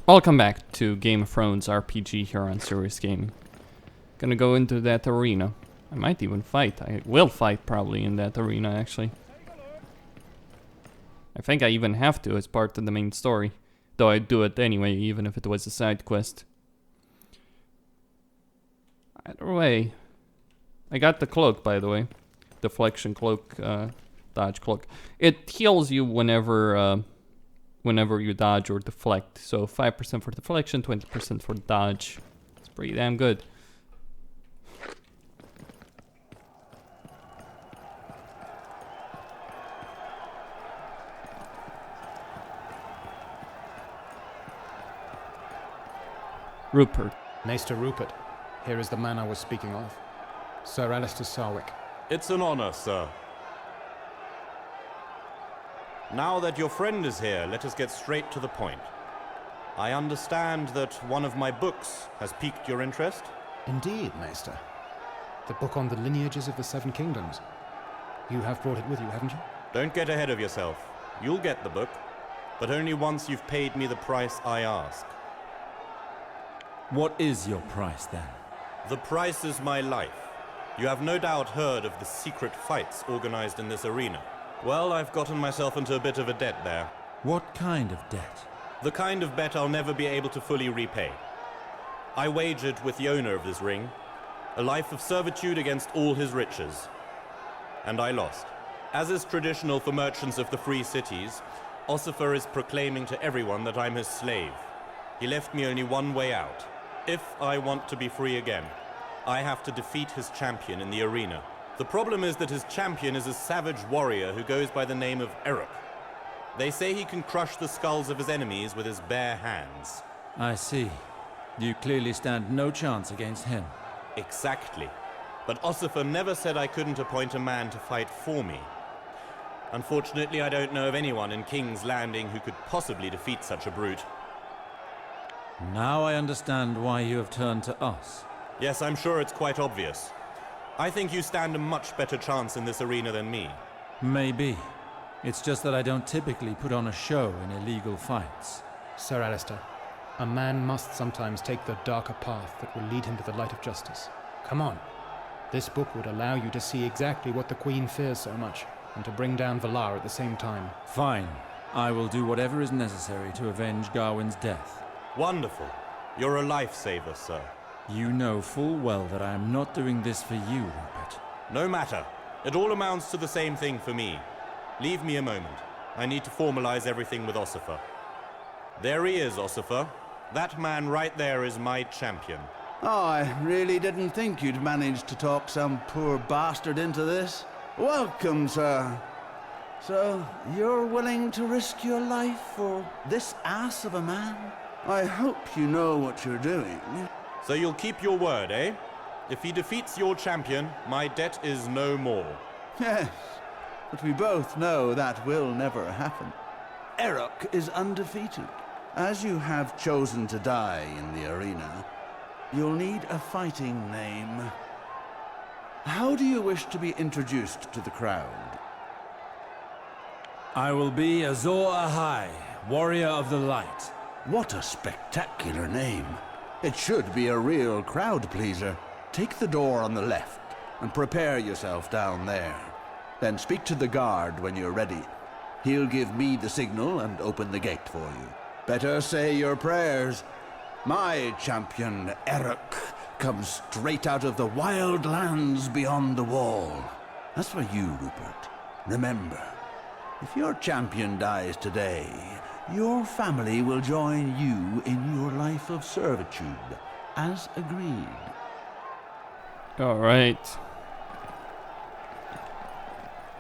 Welcome back to Game of Thrones RPG here on Serious Gaming. Gonna go into that arena. I might even fight. I will fight probably in that arena actually. I think I even have to as part of the main story. Though I'd do it anyway, even if it was a side quest. Either way. I got the cloak, by the way. Deflection cloak, dodge cloak. It heals you whenever you dodge or deflect. So 5% for deflection, 20% for dodge. It's pretty damn good. Rupert. Maester Rupert, here is the man I was speaking of. Sir Alistair Sarwick. It's an honor, sir. Now that your friend is here, let us get straight to the point. I understand that one of my books has piqued your interest? Indeed, Maester. The book on the lineages of the Seven Kingdoms. You have brought it with you, haven't you? Don't get ahead of yourself. You'll get the book, but only once you've paid me the price I ask. What is your price, then? The price is my life. You have no doubt heard of the secret fights organized in this arena. Well, I've gotten myself into a bit of a debt there. What kind of debt? The kind of bet I'll never be able to fully repay. I wagered with the owner of this ring a life of servitude against all his riches. And I lost. As is traditional for merchants of the free cities, Ossifer is proclaiming to everyone that I'm his slave. He left me only one way out. If I want to be free again, I have to defeat his champion in the arena. The problem is that his champion is a savage warrior who goes by the name of Erok. They say he can crush the skulls of his enemies with his bare hands. I see. You clearly stand no chance against him. Exactly. But Ossifer never said I couldn't appoint a man to fight for me. Unfortunately, I don't know of anyone in King's Landing who could possibly defeat such a brute. Now I understand why you have turned to us. Yes, I'm sure it's quite obvious. I think you stand a much better chance in this arena than me. Maybe. It's just that I don't typically put on a show in illegal fights. Sir Alistair, a man must sometimes take the darker path that will lead him to the light of justice. Come on. This book would allow you to see exactly what the Queen fears so much, and to bring down Valar at the same time. Fine. I will do whatever is necessary to avenge Garwin's death. Wonderful. You're a lifesaver, sir. You know full well that I am not doing this for you, Rupert. No matter. It all amounts to the same thing for me. Leave me a moment. I need to formalize everything with Ossifer. There he is, Ossifer. That man right there is my champion. Oh, I really didn't think you'd manage to talk some poor bastard into this. Welcome, sir. So, you're willing to risk your life for this ass of a man? I hope you know what you're doing. So you'll keep your word, eh? If he defeats your champion, my debt is no more. Yes, but we both know that will never happen. Erok is undefeated. As you have chosen to die in the arena, you'll need a fighting name. How do you wish to be introduced to the crowd? I will be Azor Ahai, Warrior of the Light. What a spectacular name. It should be a real crowd pleaser. Take the door on the left and prepare yourself down there. Then speak to the guard when you're ready. He'll give me the signal and open the gate for you. Better say your prayers. My champion, Erok, comes straight out of the wild lands beyond the wall. That's for you, Rupert. Remember, if your champion dies today, your family will join you in your life of servitude, as agreed. Alright.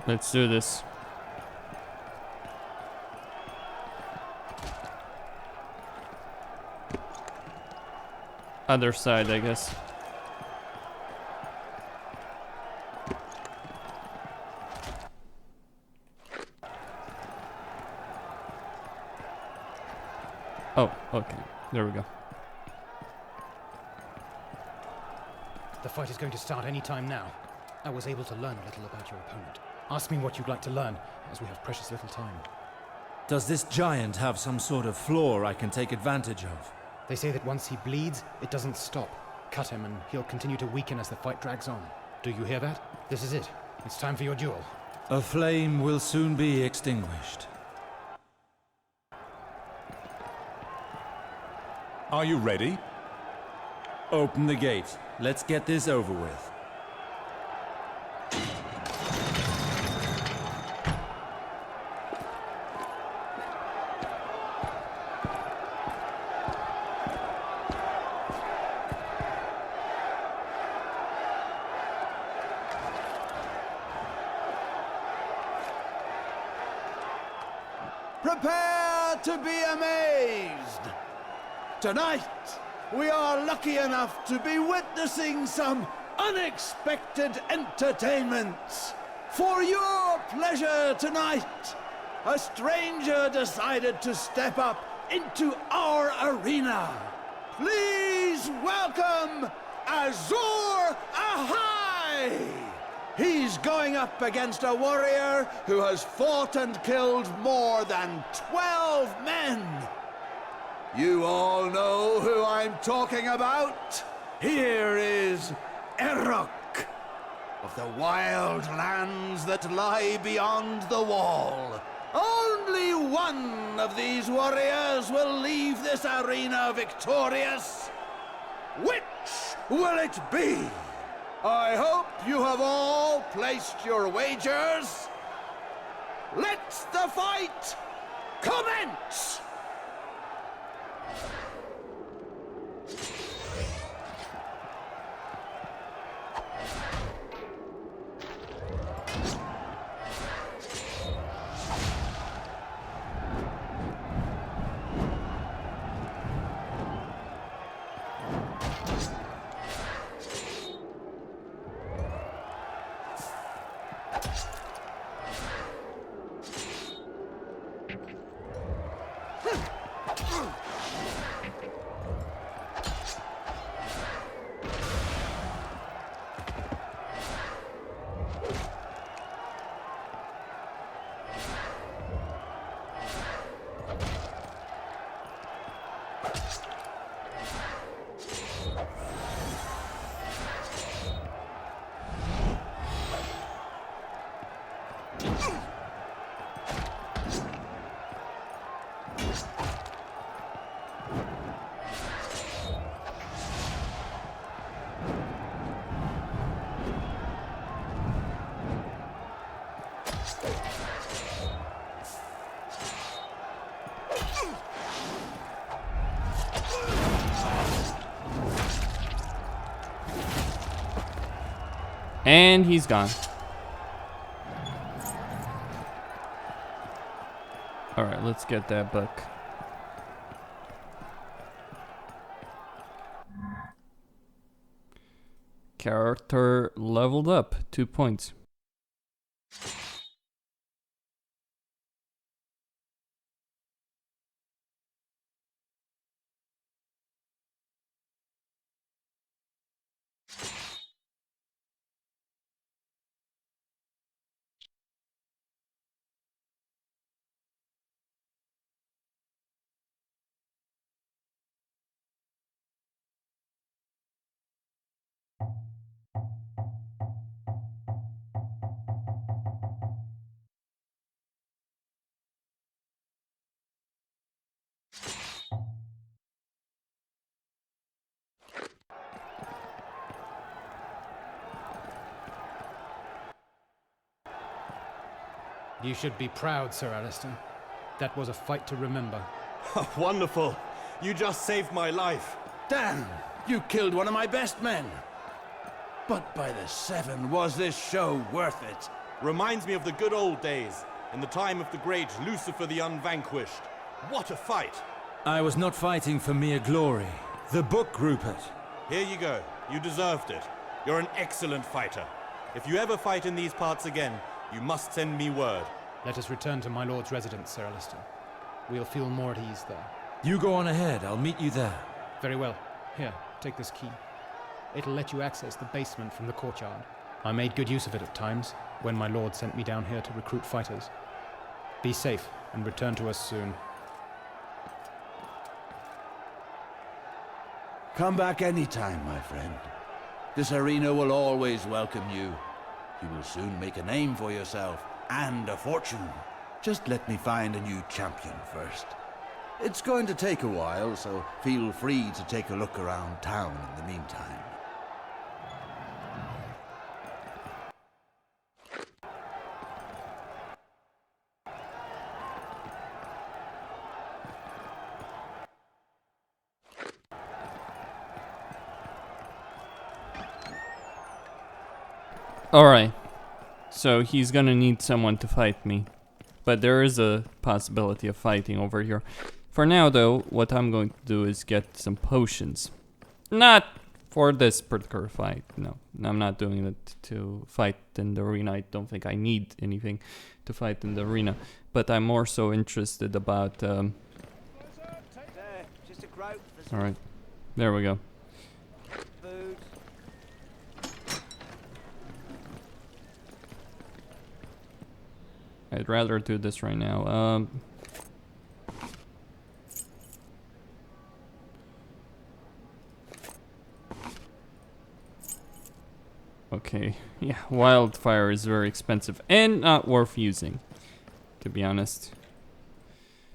Let's do this. Other side, I guess. Oh, okay. There we go. The fight is going to start any time now. I was able to learn a little about your opponent. Ask me what you'd like to learn, as we have precious little time. Does this giant have some sort of flaw I can take advantage of? They say that once he bleeds, it doesn't stop. Cut him and he'll continue to weaken as the fight drags on. Do you hear that? This is it. It's time for your duel. A flame will soon be extinguished. Are you ready? Open the gate. Let's get this over with. Prepare to be amazed! Tonight, we are lucky enough to be witnessing some unexpected entertainments. For your pleasure tonight, a stranger decided to step up into our arena. Please welcome Joer Ahai! He's going up against a warrior who has fought and killed more than 12 men. You all know who I'm talking about. Here is Erok of the wild lands that lie beyond the wall. Only one of these warriors will leave this arena victorious. Which will it be? I hope you have all placed your wagers. Let the fight commence! And he's gone. Alright, let's get that book. Character leveled up 2 points. You should be proud, Sir Alistair. That was a fight to remember. Wonderful. You just saved my life. Damn, you killed one of my best men. But by the seven, was this show worth it? Reminds me of the good old days, in the time of the great Lucifer the Unvanquished. What a fight! I was not fighting for mere glory. The book, Rupert. Here you go. You deserved it. You're an excellent fighter. If you ever fight in these parts again, you must send me word. Let us return to my lord's residence, Sir Alistair. We'll feel more at ease there. You go on ahead. I'll meet you there. Very well. Here, take this key. It'll let you access the basement from the courtyard. I made good use of it at times, when my lord sent me down here to recruit fighters. Be safe and return to us soon. Come back anytime, my friend. This arena will always welcome you. You will soon make a name for yourself, and a fortune. Just let me find a new champion first. It's going to take a while, so feel free to take a look around town in the meantime. Alright. So he's gonna need someone to fight me. But there is a possibility of fighting over here. For now, though, what I'm going to do is get some potions. Not for this particular fight. No, I'm not doing it to fight in the arena. I don't think I need anything to fight in the arena. But I'm more so interested about... Alright, there we go. I'd rather do this right now. Okay, yeah, wildfire is very expensive and not worth using, to be honest.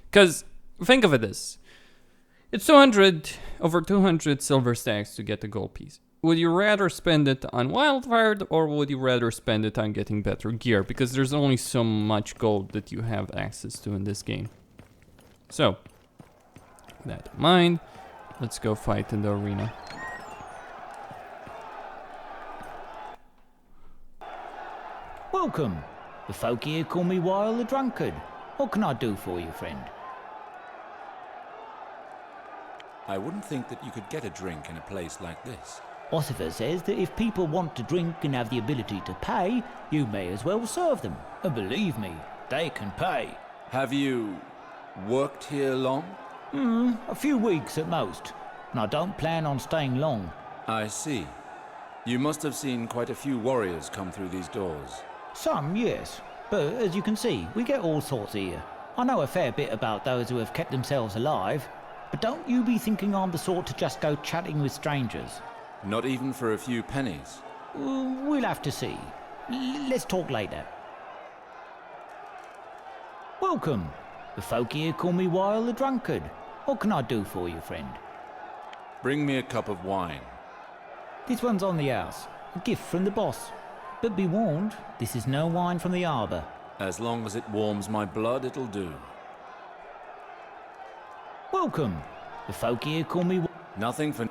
Because, think of it this. It's over 200 silver stacks to get the gold piece. Would you rather spend it on wildfire or would you rather spend it on getting better gear? Because there's only so much gold that you have access to in this game. So, with that in mind, let's go fight in the arena. Welcome. The folk here call me Weil the Drunkard. What can I do for you, friend? I wouldn't think that you could get a drink in a place like this. Ossifer says that if people want to drink and have the ability to pay, you may as well serve them. And believe me, they can pay. Have you worked here long? A few weeks at most. And I don't plan on staying long. I see. You must have seen quite a few warriors come through these doors. Some, yes. But as you can see, we get all sorts here. I know a fair bit about those who have kept themselves alive. But don't you be thinking I'm the sort to just go chatting with strangers. Not even for a few pennies? We'll have to see. Let's talk later. Welcome. The folk here call me Weil the Drunkard. What can I do for you, friend? Bring me a cup of wine. This one's on the house. A gift from the boss. But be warned, this is no wine from the harbour. As long as it warms my blood, it'll do. Welcome. The folk here call me... Nothing for...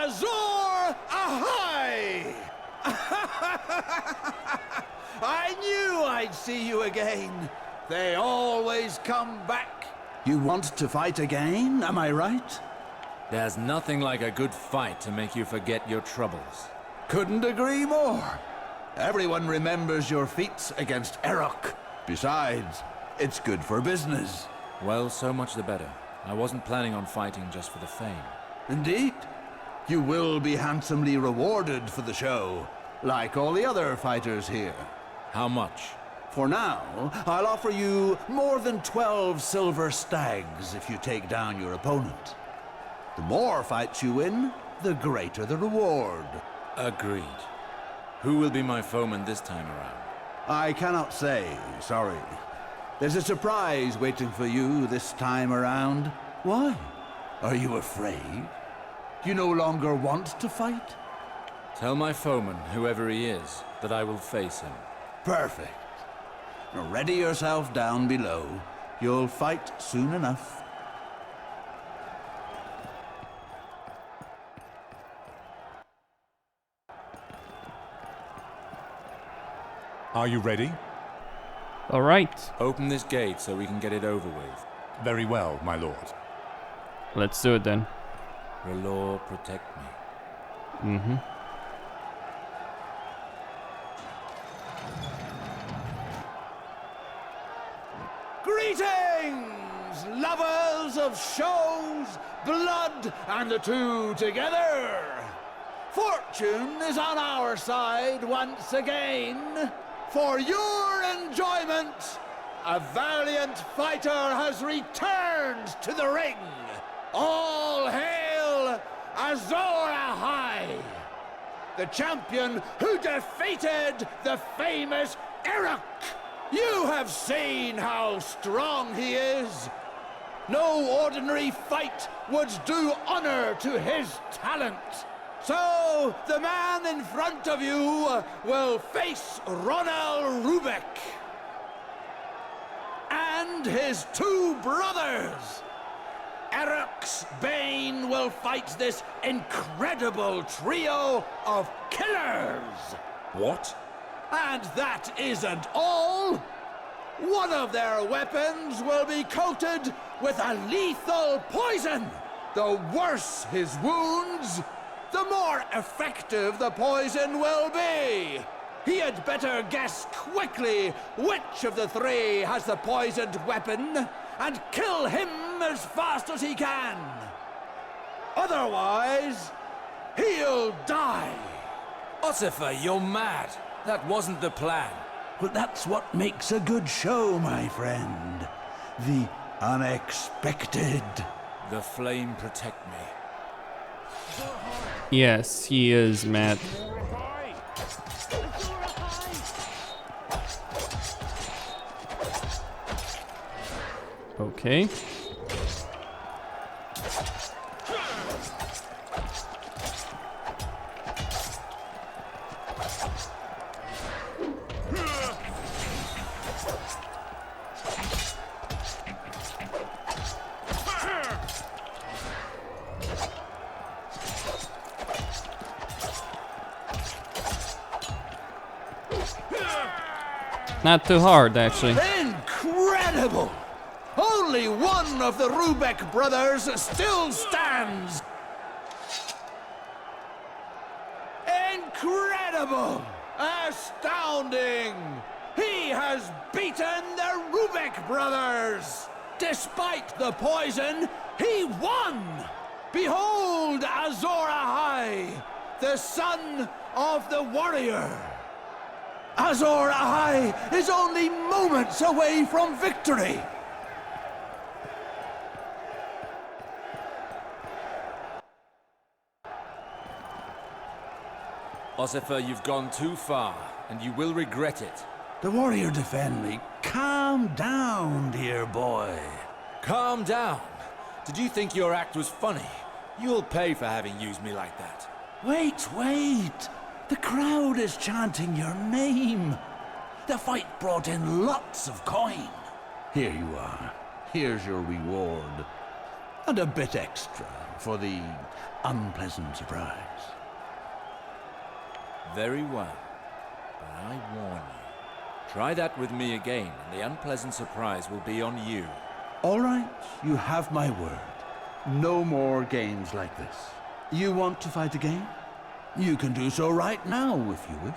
Azor Ahai! I knew I'd see you again. They always come back. You want to fight again, am I right? There's nothing like a good fight to make you forget your troubles. Couldn't agree more. Everyone remembers your feats against Erok. Besides, it's good for business. Well, so much the better. I wasn't planning on fighting just for the fame. Indeed. You will be handsomely rewarded for the show, like all the other fighters here. How much? For now, I'll offer you more than 12 silver stags if you take down your opponent. The more fights you win, the greater the reward. Agreed. Who will be my foeman this time around? I cannot say, sorry. There's a surprise waiting for you this time around. Why? Are you afraid? You no longer want to fight? Tell my foeman, whoever he is, that I will face him. Perfect. Now ready yourself down below. You'll fight soon enough. Are you ready? All right, Open this gate so we can get it over with. Very well, my lord. let's do it then. Relor, protect me. Mm-hmm. Greetings, lovers tales of shows, blood, and the two together. Fortune is on our side once again. For your enjoyment, a valiant fighter has returned to the ring. All hail Azor Ahai, the champion who defeated the famous Erech. You have seen how strong he is. No ordinary fight would do honor to his talent. So, the man in front of you will face Ronald Rubek. And his two brothers. Erech's Bane will fight this incredible trio of killers. What? And that isn't all. One of their weapons will be coated with a lethal poison. The worse his wounds, the more effective the poison will be. He had better guess quickly which of the three has the poisoned weapon and kill him as fast as he can. Otherwise, he'll die. Ossifer, you're mad. That wasn't the plan. Well, that's what makes a good show, my friend. The unexpected. The flame protect me. Yes, he is mad. Okay. Not too hard, actually. Incredible! Only one of the Rubek brothers still stands. Incredible! Astounding! He has beaten the Rubek brothers! Despite the poison, he won! Behold Azor Ahai, the son of the warrior! Azor Ahai is only moments away from victory! Ossifer, you've gone too far, and you will regret it. The warrior defend me. Calm down, dear boy. Calm down. Did you think your act was funny? You'll pay for having used me like that. Wait. The crowd is chanting your name. The fight brought in lots of coin. Here you are. Here's your reward. And a bit extra for the unpleasant surprise. Very well. But I warn you. Try that with me again, and the unpleasant surprise will be on you. All right, you have my word. No more games like this. You want to fight again? You can do so right now, if you wish.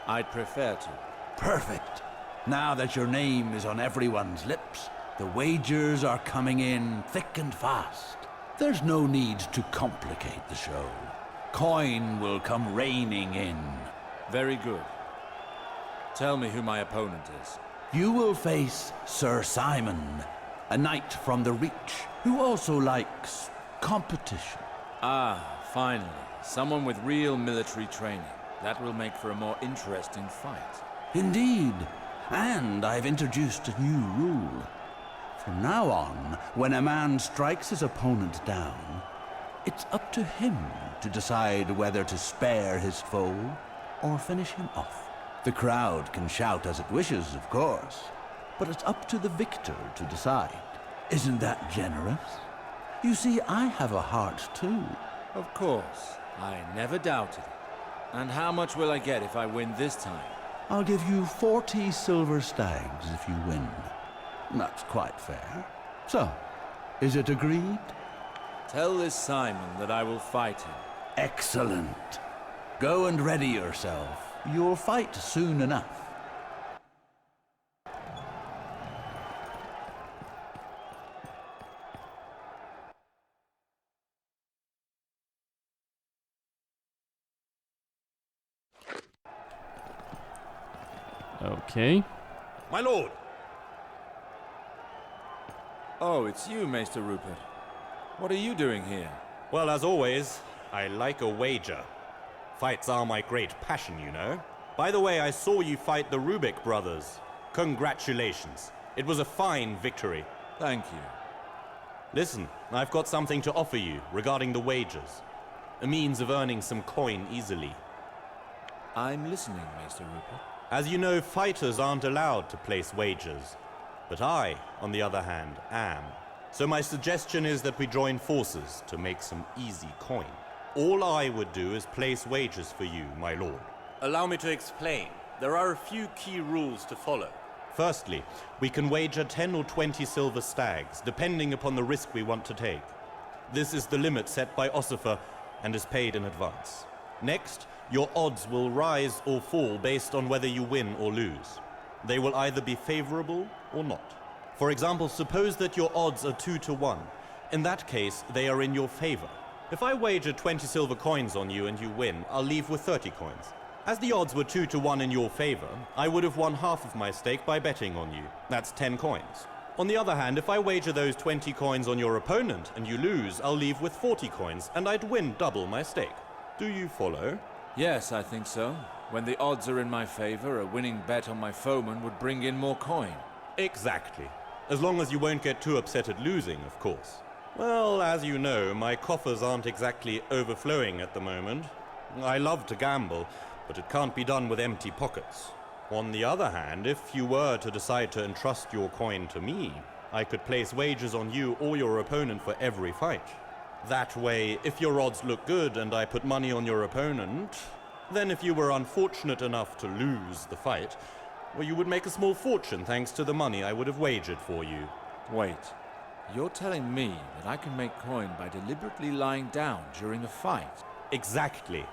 I'd prefer to. Perfect. Now that your name is on everyone's lips, the wagers are coming in thick and fast. There's no need to complicate the show. Coin will come raining in. Very good. Tell me who my opponent is. You will face Sir Simon, a knight from the Reach, who also likes competition. Ah, finally. Someone with real military training. That will make for a more interesting fight. Indeed. And I've introduced a new rule. From now on, when a man strikes his opponent down, it's up to him to decide whether to spare his foe or finish him off. The crowd can shout as it wishes, of course, but it's up to the victor to decide. Isn't that generous? You see, I have a heart too. Of course. I never doubted it. And how much will I get if I win this time? I'll give you 40 silver stags if you win. That's quite fair. So, is it agreed? Tell this Simon that I will fight him. Excellent. Go and ready yourself. You'll fight soon enough. Okay. My lord! Oh, it's you, Maester Rupert. What are you doing here? Well, as always, I like a wager. Fights are my great passion, you know. By the way, I saw you fight the Rubik brothers. Congratulations. It was a fine victory. Thank you. Listen, I've got something to offer you regarding the wagers. A means of earning some coin easily. I'm listening, Maester Rupert. As you know, fighters aren't allowed to place wagers. But I, on the other hand, am. So my suggestion is that we join forces to make some easy coin. All I would do is place wagers for you, my lord. Allow me to explain. There are a few key rules to follow. Firstly, we can wager 10 or 20 silver stags, depending upon the risk we want to take. This is the limit set by Ossifer and is paid in advance. Next, your odds will rise or fall based on whether you win or lose. They will either be favorable or not. For example, suppose that your odds are 2 to 1. In that case, they are in your favor. If I wager 20 silver coins on you and you win, I'll leave with 30 coins. As the odds were 2 to 1 in your favor, I would have won half of my stake by betting on you. That's 10 coins. On the other hand, if I wager those 20 coins on your opponent and you lose, I'll leave with 40 coins and I'd win double my stake. Do you follow? Yes, I think so. When the odds are in my favor, a winning bet on my foeman would bring in more coin. Exactly. As long as you won't get too upset at losing, of course. Well, as you know, my coffers aren't exactly overflowing at the moment. I love to gamble, but it can't be done with empty pockets. On the other hand, if you were to decide to entrust your coin to me, I could place wagers on you or your opponent for every fight. That way, if your odds look good and I put money on your opponent, then if you were unfortunate enough to lose the fight, well, you would make a small fortune thanks to the money I would have wagered for you. Wait, you're telling me that I can make coin by deliberately lying down during a fight? Exactly.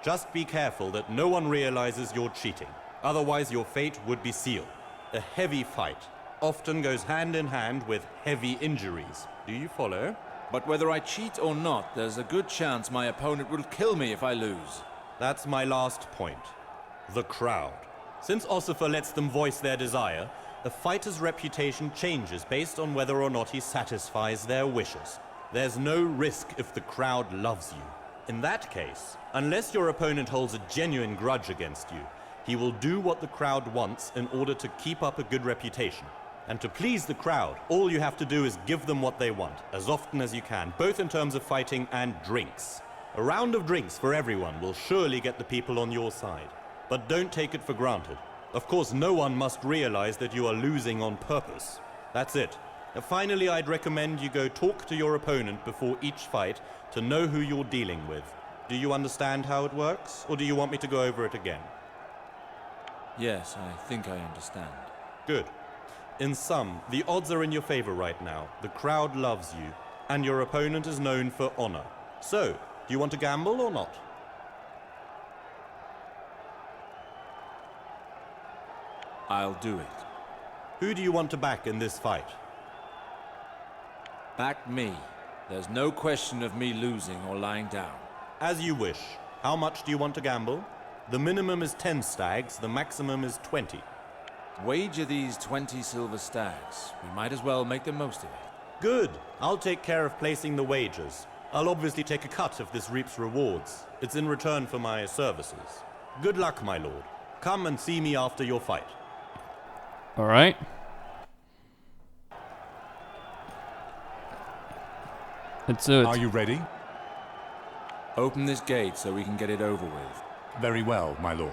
Just be careful that no one realizes you're cheating. Otherwise, your fate would be sealed. A heavy fight often goes hand in hand with heavy injuries. Do you follow? But whether I cheat or not, there's a good chance my opponent will kill me if I lose. That's my last point. The crowd. Since Ossifer lets them voice their desire, a fighter's reputation changes based on whether or not he satisfies their wishes. There's no risk if the crowd loves you. In that case, unless your opponent holds a genuine grudge against you, he will do what the crowd wants in order to keep up a good reputation. And to please the crowd, all you have to do is give them what they want, as often as you can, both in terms of fighting and drinks. A round of drinks for everyone will surely get the people on your side. But don't take it for granted. Of course, no one must realize that you are losing on purpose. That's it. Finally, I'd recommend you go talk to your opponent before each fight to know who you're dealing with. Do you understand how it works, or do you want me to go over it again? Yes, I think I understand. Good. In sum, the odds are in your favor right now. The crowd loves you, and your opponent is known for honor. So, do you want to gamble or not? I'll do it. Who do you want to back in this fight? Back me. There's no question of me losing or lying down. As you wish. How much do you want to gamble? The minimum is 10 stags, the maximum is 20. Wager these 20 silver stags. We might as well make the most of it. Good. I'll take care of placing the wagers. I'll obviously take a cut if this reaps rewards. It's in return for my services. Good luck, my lord. Come and see me after your fight. All right. Let's do it. Are you ready? Open this gate so we can get it over with. Very well, my lord.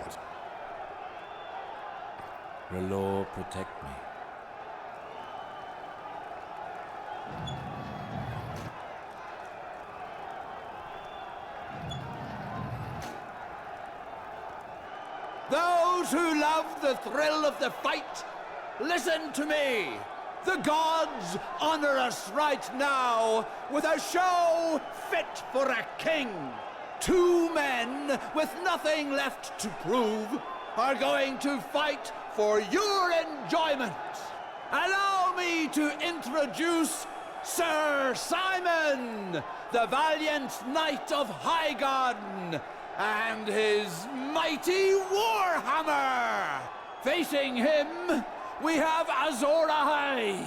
Relor, protect me. Those who love the thrill of the fight, listen to me. The gods honor us right now with a show fit for a king. Two men with nothing left to prove are going to fight for your enjoyment. Allow me to introduce Sir Simon, the valiant knight of Highgarden, and his mighty warhammer. Facing him, we have Azor Ahai,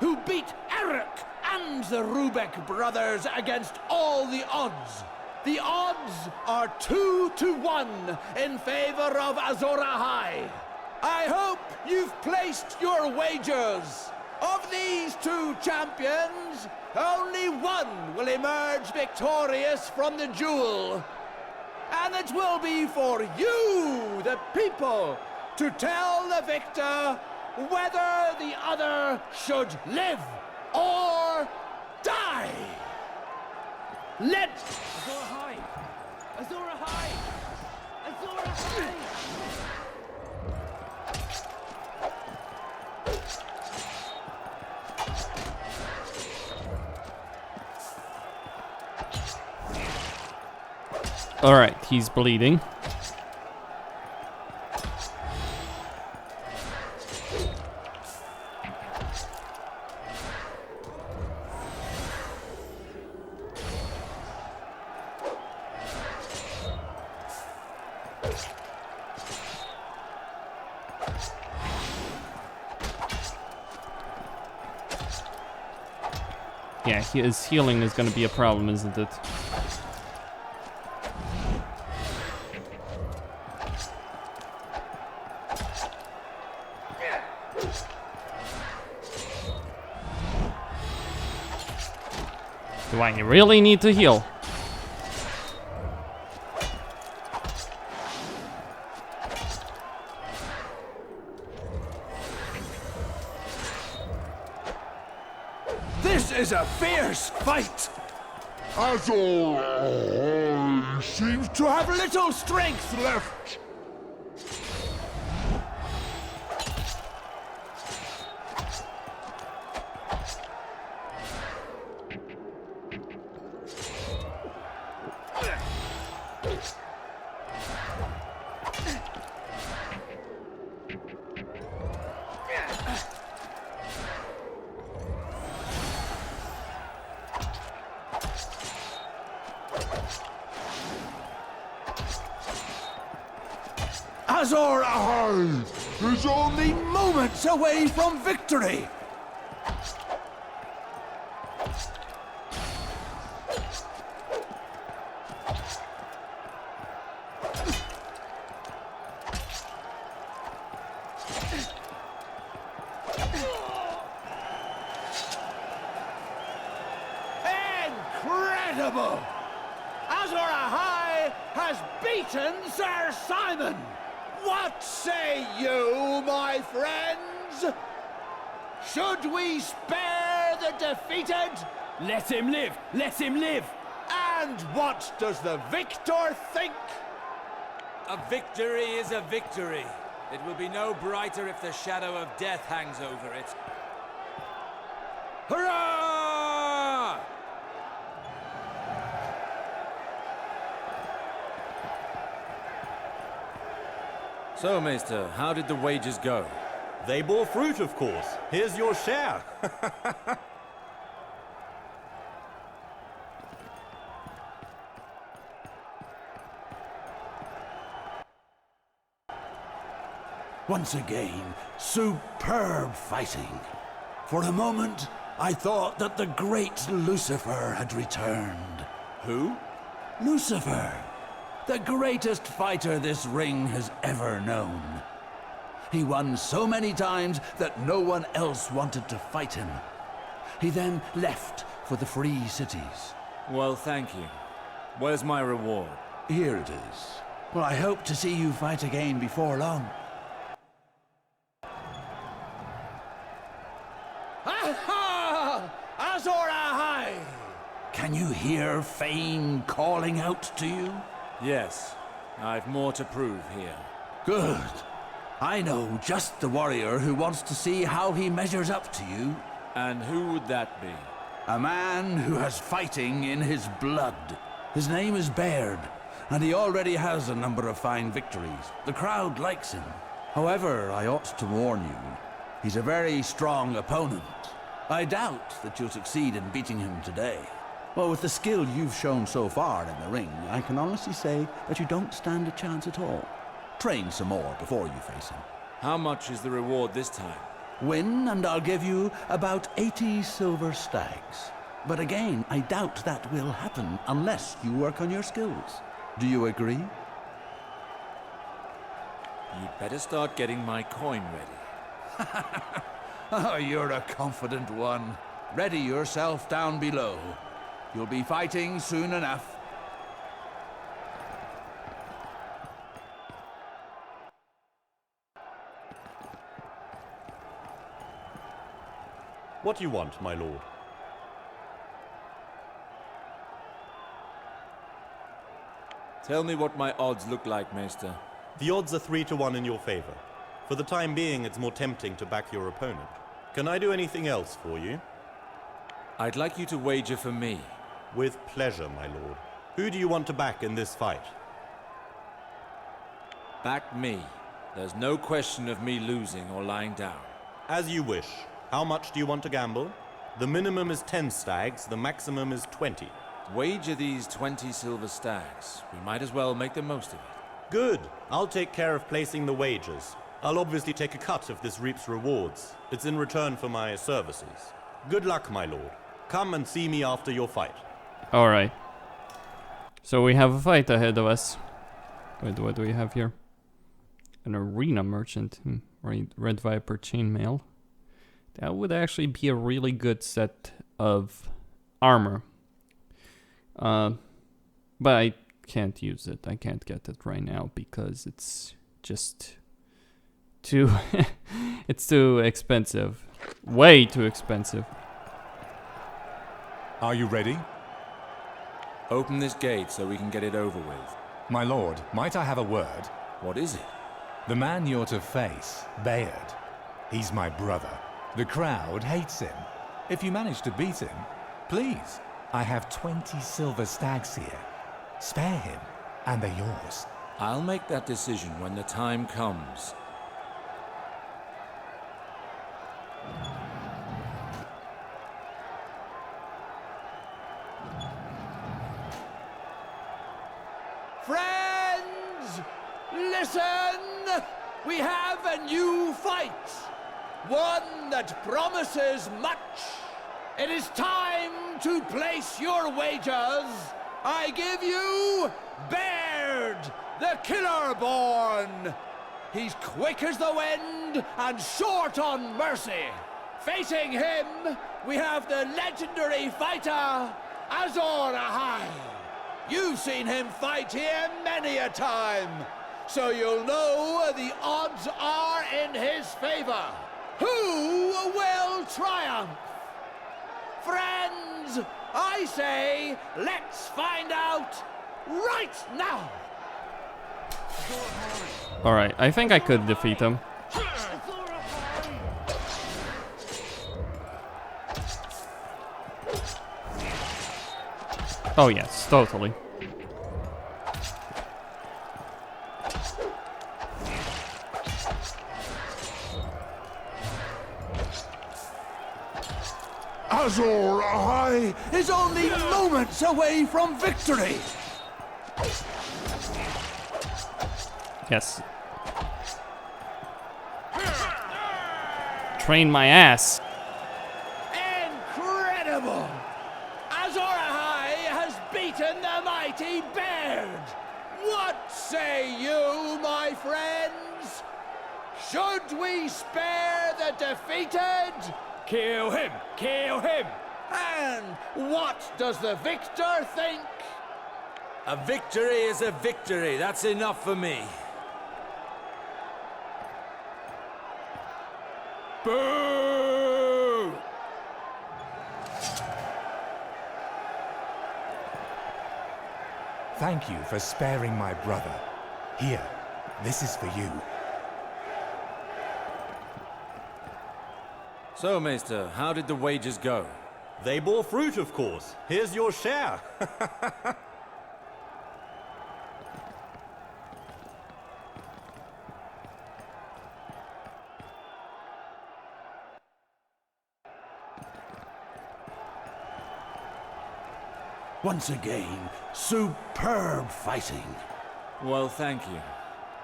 who beat Eric and the Rubeck brothers against all the odds. The odds are 2-1 in favor of Azor Ahai. I hope you've placed your wagers. Of these two champions, only one will emerge victorious from the duel. And it will be for you, the people, to tell the victor whether the other should live or die. Let's... Azor Ahai! Azor Ahai! Azor Ahai! Alright, he's bleeding. Yeah, his healing is gonna be a problem, isn't it? Do I really need to heal? This is a fierce fight! Azor seems to have Little strength left! Azor Ahai is only moments away from victory! Incredible! Azor Ahai has beaten Sir Simon! What say you, my friends? Should we spare the defeated? Let him live! Let him live! And what does the victor think? A victory is a victory. It will be no brighter if the shadow of death hangs over it. Hurrah! So, Maester, how did the wagers go? They bore fruit, of course. Here's your share. Once again, superb fighting. For a moment, I thought that the great Lucifer had returned. Who? Lucifer, the greatest fighter this ring has ever known. He won so many times that no one else wanted to fight him. He then left for the free cities. Well, thank you. Where's my reward? Here it is. Well, I hope to see you fight again before long. Aha! Azor Ahai! Can you hear fame calling out to you? Yes. I've more to prove here. Good. I know just the warrior who wants to see how he measures up to you. And who would that be? A man who has fighting in his blood. His name is Baird, and he already has a number of fine victories. The crowd likes him. However, I ought to warn you, he's a very strong opponent. I doubt that you'll succeed in beating him today. Well, with the skill you've shown so far in the ring, I can honestly say that you don't stand a chance at all. Train some more before you face him. How much is the reward this time? Win, and I'll give you about 80 silver stags. But again, I doubt that will happen unless you work on your skills. Do you agree? You'd better start getting my coin ready. Oh, you're a confident one. Ready yourself down below. You'll be fighting soon enough. What do you want, my lord? Tell me what my odds look like, Maester. The odds are 3 to 1 in your favor. For the time being, it's more tempting to back your opponent. Can I do anything else for you? I'd like you to wager for me. With pleasure, my lord. Who do you want to back in this fight? Back me. There's no question of me losing or lying down. As you wish. How much do you want to gamble? The minimum is 10 stags, the maximum is 20. Wager these 20 silver stags. We might as well make the most of it. Good. I'll take care of placing the wagers. I'll obviously take a cut if this reaps rewards. It's in return for my services. Good luck, my lord. Come and see me after your fight. Alright. So we have a fight ahead of us. Wait, what do we have here? An arena merchant. Right, Red Viper chainmail. That would actually be a really good set of armor. But I can't use it. I can't get it right now because it's just too it's too expensive. Way too expensive. Are you ready? Open this gate so we can get it over with. My lord, might I have a word? What is it? The man you're to face, Bayard. He's my brother. The crowd hates him. If you manage to beat him, please, I have 20 silver stags here. Spare him, and they're yours. I'll make that decision when the time comes. Friends, listen! We have a new fight. One that promises much. It is time to place your wagers. I give you Baird, the Killer-born. He's quick as the wind and short on mercy. Facing him, we have the legendary fighter, Azor Ahai. You've seen him fight here many a time, so you'll know the odds are in his favor. Who will triumph? Friends, I say, let's find out right now! Alright, I think I could defeat him. Oh yes, totally. Azor Ahai is only moments away from victory! Yes. Train my ass. Incredible! Azor Ahai has beaten the mighty Baird! What say you, my friends? Should we spare the defeated? Kill him! Kill him! And what does the victor think? A victory is a victory. That's enough for me. Boo! Thank you for sparing my brother. Here, this is for you. So, Maester, how did the wagers go? They bore fruit, of course. Here's your share. Once again, superb fighting. Well, thank you.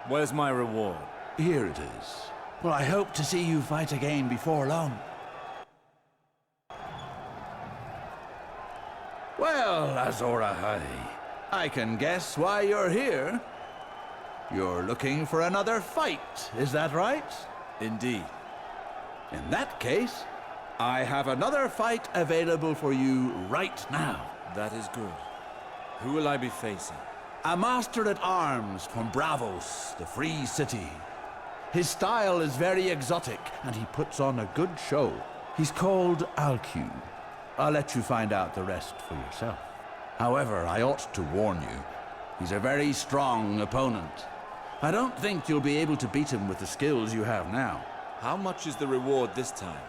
Where's my reward? Here it is. Well, I hope to see you fight again before long. Well, Azor Ahai, I can guess why you're here. You're looking for another fight, is that right? Indeed. In that case, I have another fight available for you right now. That is good. Who will I be facing? A master-at-arms from Bravos, the Free City. His style is very exotic, and he puts on a good show. He's called Alcu. I'll let you find out the rest for yourself. However, I ought to warn you, he's a very strong opponent. I don't think you'll be able to beat him with the skills you have now. How much is the reward this time?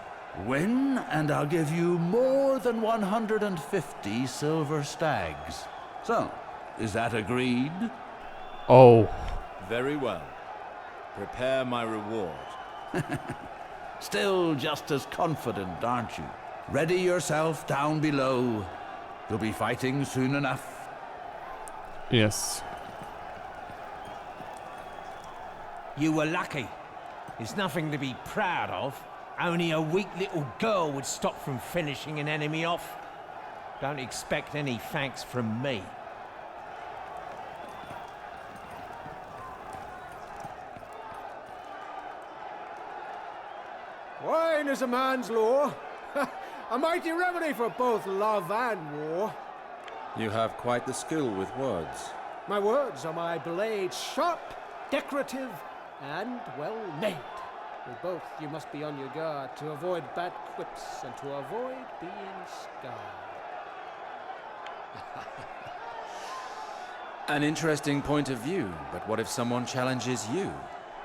Win, and I'll give you more than 150 silver stags. So, is that agreed? Oh. Very well. Prepare my reward. Still just as confident, aren't you? Ready yourself down below. You'll be fighting soon enough. Yes. You were lucky. It's nothing to be proud of. Only a weak little girl would stop from finishing an enemy off. Don't expect any thanks from me. Wine is a man's law. A mighty remedy for both love and war. You have quite the skill with words. My words are my blades, sharp, decorative, and well made. With both, you must be on your guard to avoid bad quips and to avoid being scarred. An interesting point of view, but what if someone challenges you?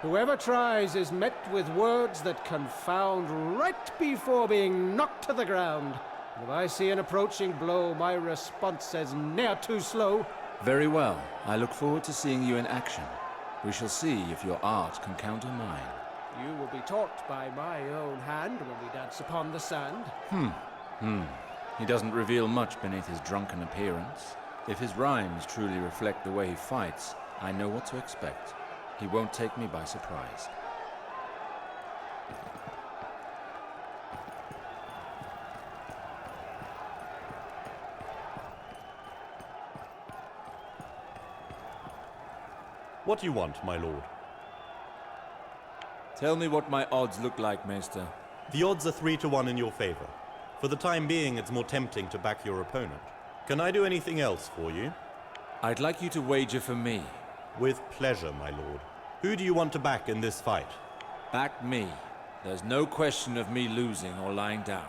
Whoever tries is met with words that confound right before being knocked to the ground. And if I see an approaching blow, my response says ne'er too slow. Very well. I look forward to seeing you in action. We shall see if your art can counter mine. You will be taught by my own hand when we dance upon the sand. He doesn't reveal much beneath his drunken appearance. If his rhymes truly reflect the way he fights, I know what to expect. He won't take me by surprise. What do you want, my lord? Tell me what my odds look like, Maester. The odds are 3-1 in your favor. For the time being, it's more tempting to back your opponent. Can I do anything else for you? I'd like you to wager for me. With pleasure, my lord. Who do you want to back in this fight? Back me. There's no question of me losing or lying down.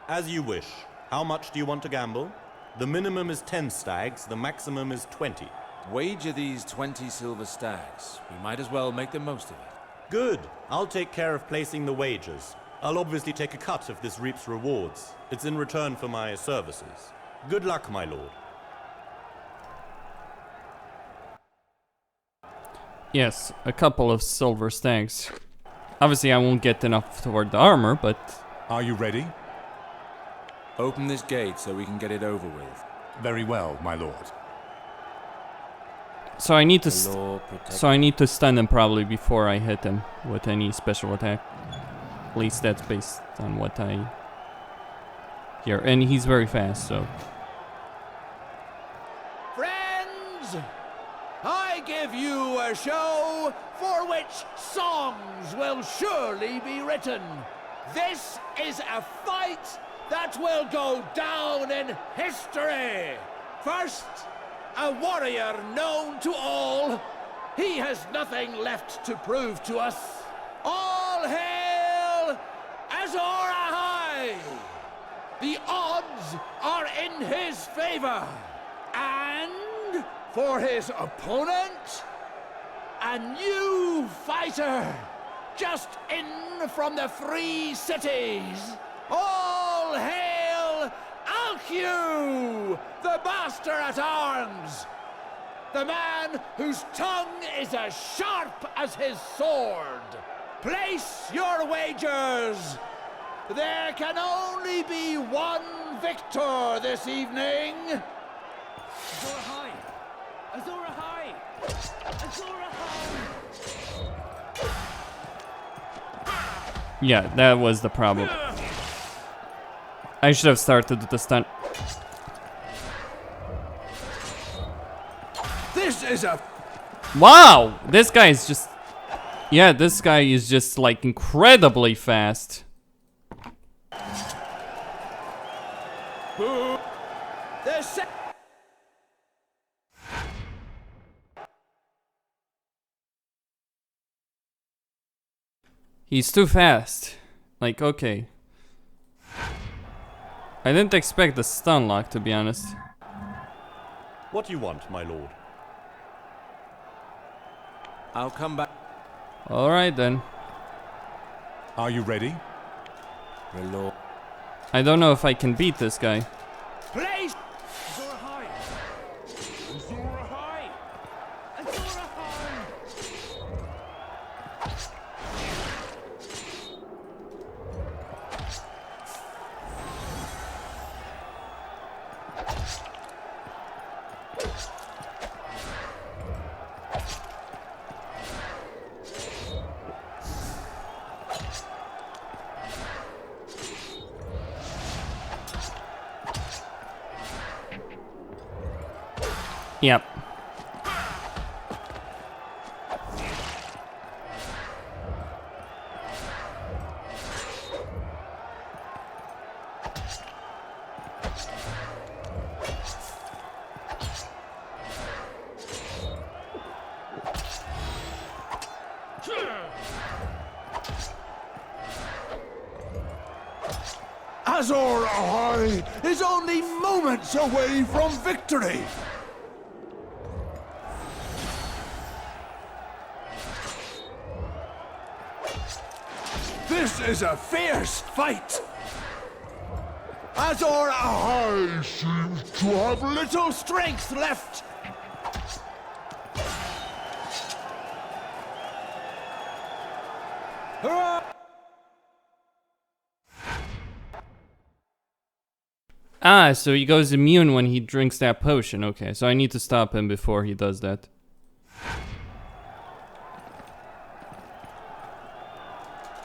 As you wish. How much do you want to gamble? The minimum is 10 stags, the maximum is 20. Wager these 20 silver stags. We might as well make the most of it. Good. I'll take care of placing the wagers. I'll obviously take a cut if this reaps rewards. It's in return for my services. Good luck, my lord. Yes, a couple of silver stags. Obviously, I won't get enough toward the armor, but... Are you ready? Open this gate so we can get it over with. Very well, my lord. So I need to stun him probably before I hit him with any special attack. At least that's based on what I hear. And he's very fast, so... Friends, I give you a show for which songs will surely be written. This is a fight that will go down in history. First, a warrior known to all. He has nothing left to prove to us. All hail Azor Ahai! The odds are in his favor. And for his opponent, a new fighter, just in from the Free Cities. All hail Alcu, the Master at Arms, the man whose tongue is as sharp as his sword. Place your wagers. There can only be one victor this evening. Azor Ahai! Azor Ahai! Azor Ahai! Yeah, that was the problem. I should have started with the stun. This is a... Wow! This guy is just... Yeah, this guy is just like incredibly fast. He's too fast. Like, okay. I didn't expect the stun lock, to be honest. What do you want, my lord? I'll come back. Alright then. Are you ready? Reload. I don't know if I can beat this guy. Please! Azor Ahai! Azor Ahai! Azor Ahai! Yep. Azor Ahai is only moments away from victory! This is a fierce fight! Azor Ahai seems to have little strength left! Ah, so he goes immune when he drinks that potion. Okay, so I need to stop him before he does that.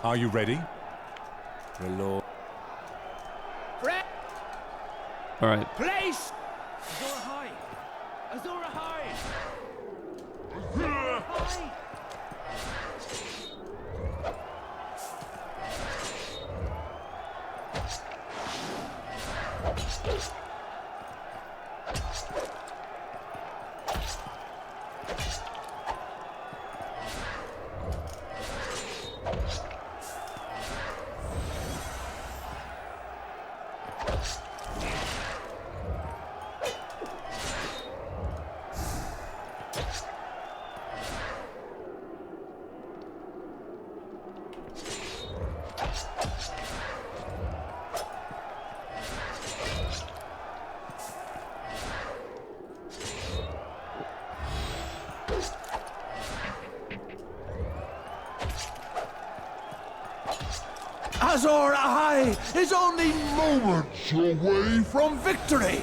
Are you ready? Reload. Alright. Place! Azor Ahai! Azor Ahai! Azor Ahai! Azor Ahai is only moments away from victory!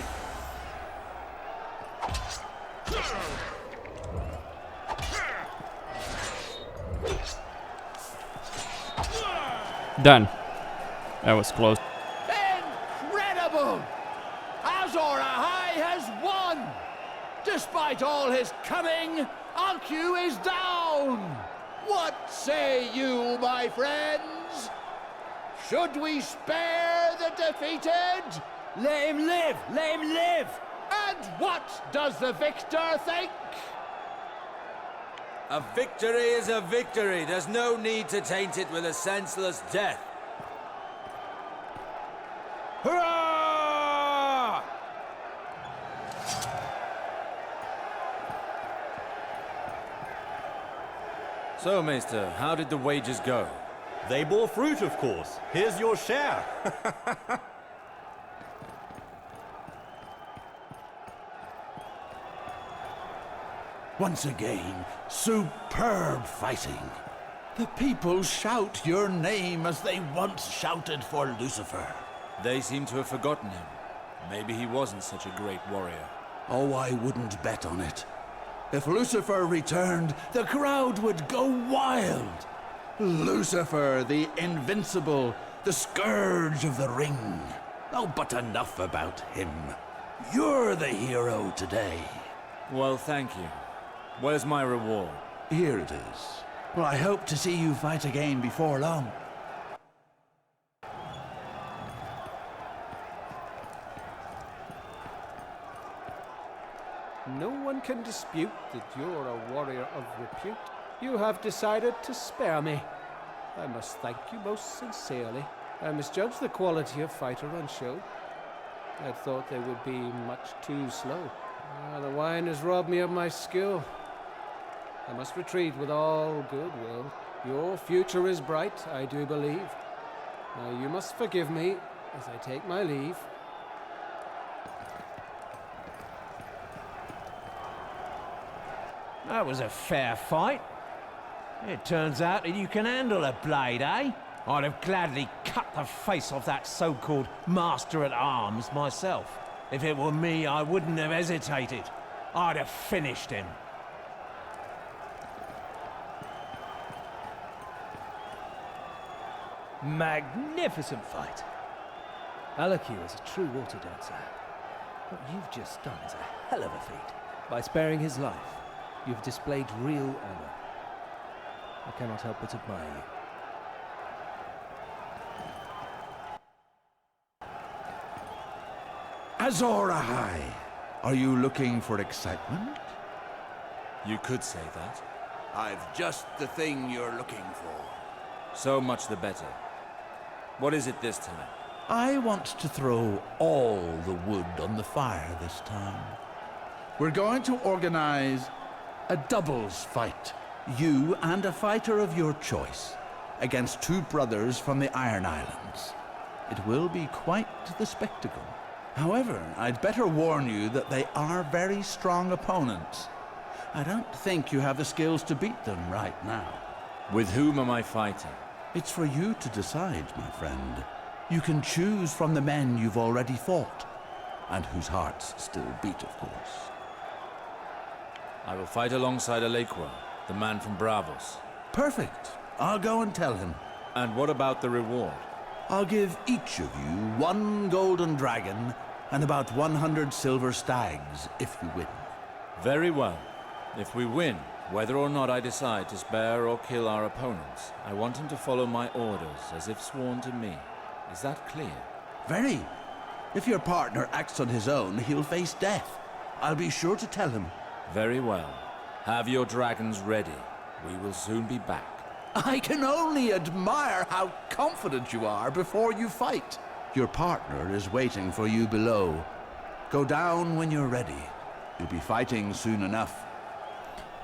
Done. That was close. Incredible! Azor Ahai has won! Despite all his cunning, Anku is down! What say you, my friends? Should we spare the defeated? Let him live! Let him live! And what does the victor think? A victory is a victory. There's no need to taint it with a senseless death. Hurrah! So, Maester, how did the wages go? They bore fruit, of course. Here's your share. Once again, superb fighting. The people shout your name as they once shouted for Lucifer. They seem to have forgotten him. Maybe he wasn't such a great warrior. Oh, I wouldn't bet on it. If Lucifer returned, the crowd would go wild. Lucifer, the invincible, the scourge of the ring. Oh, but enough about him. You're the hero today. Well, thank you. Where's my reward? Here it is. Well, I hope to see you fight again before long. No one can dispute that you're a warrior of repute. You have decided to spare me. I must thank you most sincerely. I misjudged the quality of fighter on show. I thought they would be much too slow. The wine has robbed me of my skill. I must retreat with all goodwill. Your future is bright, I do believe. Now you must forgive me as I take my leave. That was a fair fight. It turns out that you can handle a blade, eh? I'd have gladly cut the face off that so-called master-at-arms myself. If it were me, I wouldn't have hesitated. I'd have finished him. Magnificent fight. Alakiu is a true water dancer. What you've just done is a hell of a feat. By sparing his life, you've displayed real honor. I cannot help but admire you. Azor Ahai, are you looking for excitement? You could say that. I've just the thing you're looking for. So much the better. What is it this time? I want to throw all the wood on the fire this time. We're going to organize a doubles fight. You and a fighter of your choice against two brothers from the Iron Islands. It will be quite the spectacle. However, I'd better warn you that they are very strong opponents. I don't think you have the skills to beat them right now. With whom am I fighting? It's for you to decide, my friend. You can choose from the men you've already fought, and whose hearts still beat, of course. I will fight alongside Alequa, the man from Bravos. Perfect. I'll go and tell him. And what about the reward? I'll give each of you 1 golden dragon and about 100 silver stags if you win. Very well. If we win, whether or not I decide to spare or kill our opponents, I want him to follow my orders as if sworn to me. Is that clear? Very. If your partner acts on his own, he'll face death. I'll be sure to tell him. Very well. Have your dragons ready. We will soon be back. I can only admire how confident you are before you fight. Your partner is waiting for you below. Go down when you're ready. You'll be fighting soon enough.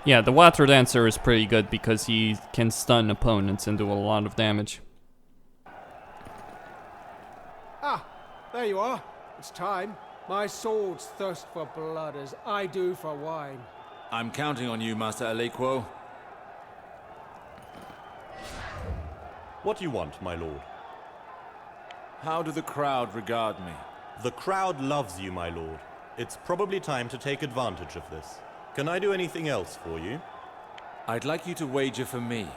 Yeah, the water dancer is pretty good because he can stun opponents and do a lot of damage. Ah, there you are. It's time. My swords thirst for blood as I do for wine. I'm counting on you, Master Alequa. What do you want, my lord? How do the crowd regard me? The crowd loves you, my lord. It's probably time to take advantage of this. Can I do anything else for you? I'd like you to wager for me.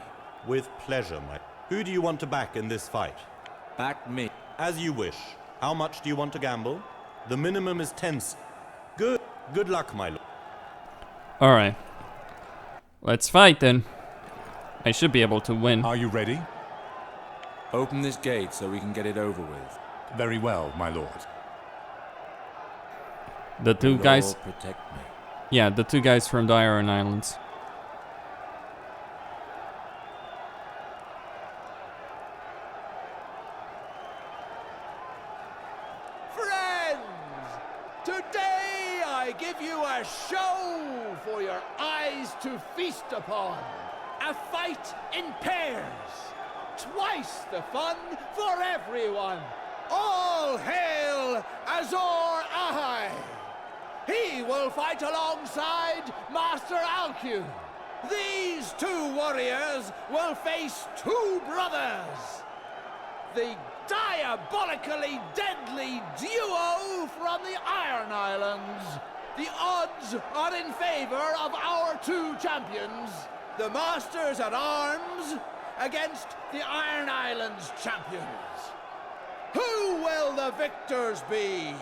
With pleasure, my... Who do you want to back in this fight? Back me. As you wish. How much do you want to gamble? The minimum is 10. Good luck, my lord. Alright. Let's fight then. I should be able to win. Are you ready? Open this gate so we can get it over with. Very well, my lord. The two guys... protect me. Yeah, the two guys from the Iron Islands. Friends, today I give you a show for your eyes to feast upon. A fight in pairs. Twice the fun for everyone. All hail Azor Ahai. He will fight alongside Master Alcuin. These two warriors will face two brothers. The diabolically deadly duo from the Iron Islands. The odds are in favor of our two champions, the Masters at Arms against the Iron Islands champions. Who will the victors be?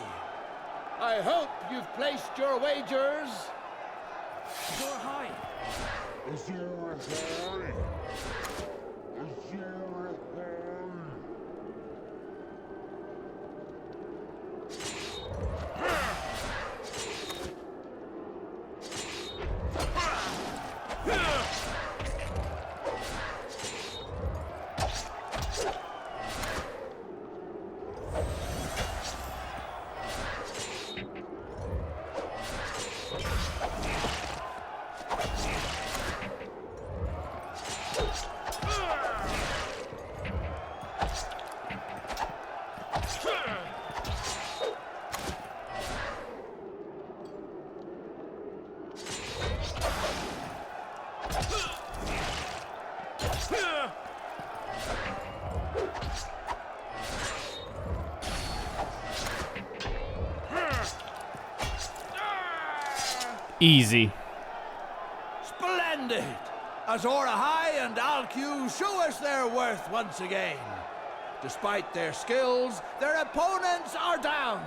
I hope you've placed your wagers. You're high. Easy. Splendid! Azor Ahai and Alcu show us their worth once again. Despite their skills, their opponents are down.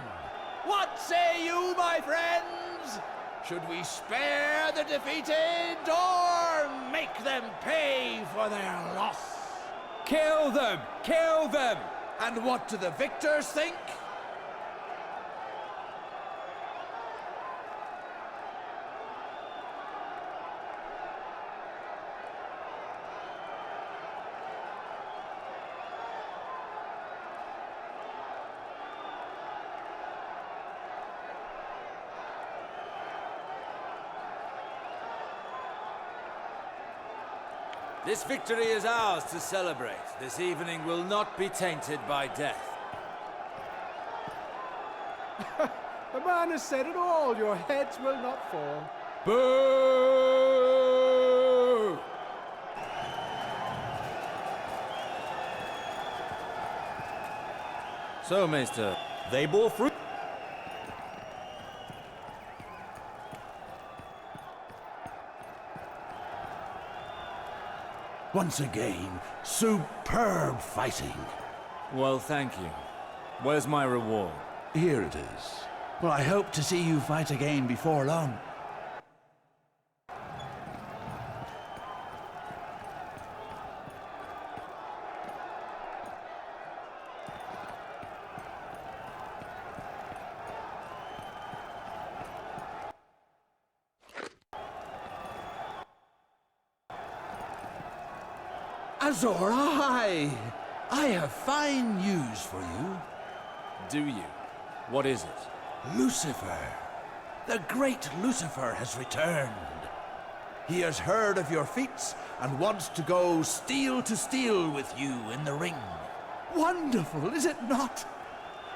What say you, my friends? Should we spare the defeated or make them pay for their loss? Kill them! Kill them! And what do the victors think? This victory is ours to celebrate. This evening will not be tainted by death. The man has said it all. Your heads will not fall. Boo! So, Maester, They bore fruit. Once again, superb fighting. well, thank you. Where's my reward? Here it is. Well, I hope to see you fight again before long. Azor Ahai! I have fine news for you. Do you? What is it? Lucifer. The great Lucifer has returned. He has heard of your feats and wants to go steel to steel with you in the ring. Wonderful, is it not?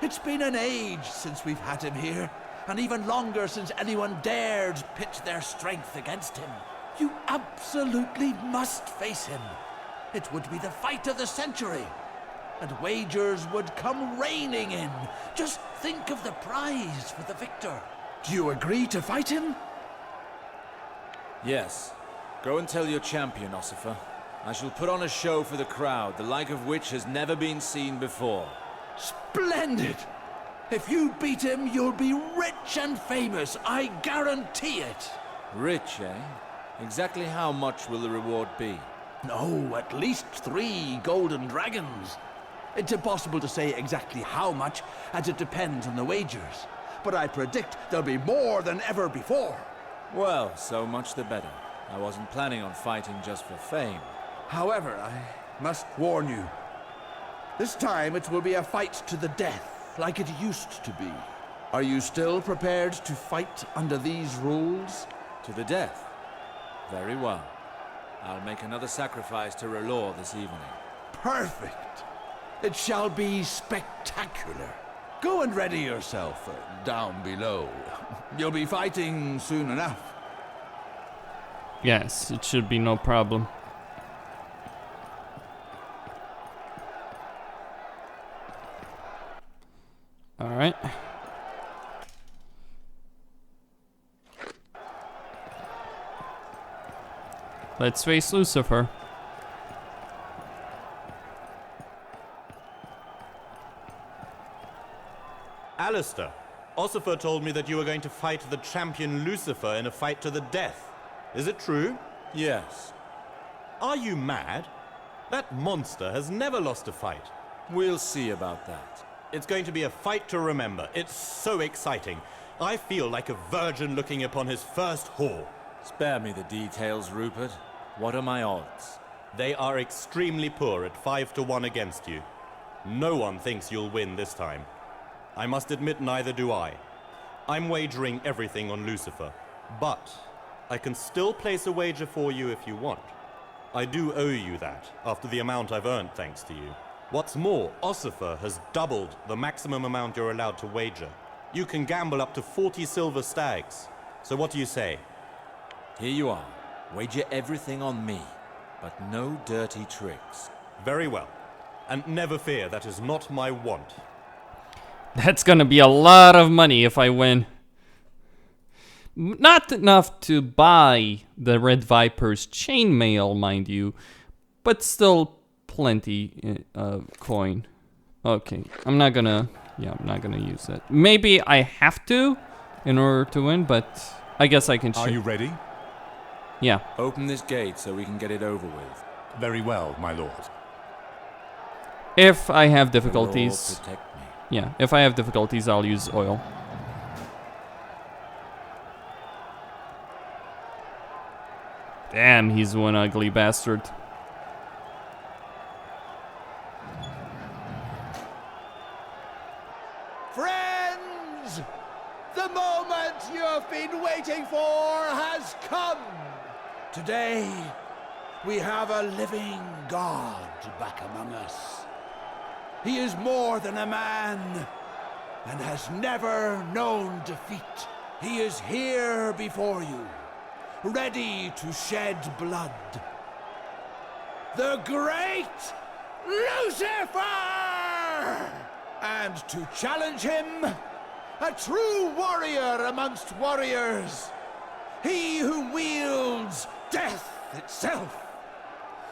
It's been an age since we've had him here, and even longer since anyone dared pit their strength against him. You absolutely must face him. It would be the fight of the century, and wagers would come raining in. Just think of the prize for the victor. Do you agree to fight him? Yes. Go and tell your champion, Ossifer. I shall put on a show for the crowd, the like of which has never been seen before. Splendid! If you beat him, you'll be rich and famous. I guarantee it. Rich, eh? Exactly how much will the reward be? No, at least 3 golden dragons. It's impossible to say exactly how much, as it depends on the wagers. But I predict there'll be more than ever before. Well, so much the better. I wasn't planning on fighting just for fame. However, I must warn you. This time it will be a fight to the death, like it used to be. Are you still prepared to fight under these rules? To the death? Very well. I'll make another sacrifice to R'hllor this evening. Perfect! It shall be spectacular. Go and ready yourself down below. You'll be fighting soon enough. Yes, it should be no problem. Alright. Let's face Lucifer. Alistair, Ossifer told me that you were going to fight the champion Lucifer in a fight to the death. Is it true? Yes. Are you mad? That monster has never lost a fight. We'll see about that. It's going to be a fight to remember. It's so exciting. I feel like a virgin looking upon his first whore. Spare me the details, Rupert. What are my odds? They are extremely poor at 5-1 against you. No one thinks you'll win this time. I must admit neither do I. I'm wagering everything on Lucifer. But I can still place a wager for you if you want. I do owe you that, after the amount I've earned thanks to you. What's more, Ossifer has doubled the maximum amount you're allowed to wager. You can gamble up to 40 silver stags. So what do you say? Here you are. Wager everything on me, but no dirty tricks. Very well. And never fear, that is not my want. That's gonna be a lot of money if I win. Not enough to buy the Red Viper's chainmail, mind you, but still plenty of coin. Okay, I'm not gonna use that. Maybe I have to in order to win, but I guess I can. Are you ready? Yeah. Open this gate so we can get it over with. Very well, my lord. If I have difficulties, Protect me. yeah, if I have difficulties, I'll use oil. Damn, he's one ugly bastard. Friends, the moment you have been waiting for has come. Today, we have a living God back among us. He is more than a man and has never known defeat. He is here before you, ready to shed blood. The great Lucifer! And to challenge him, a true warrior amongst warriors. He who wields death itself.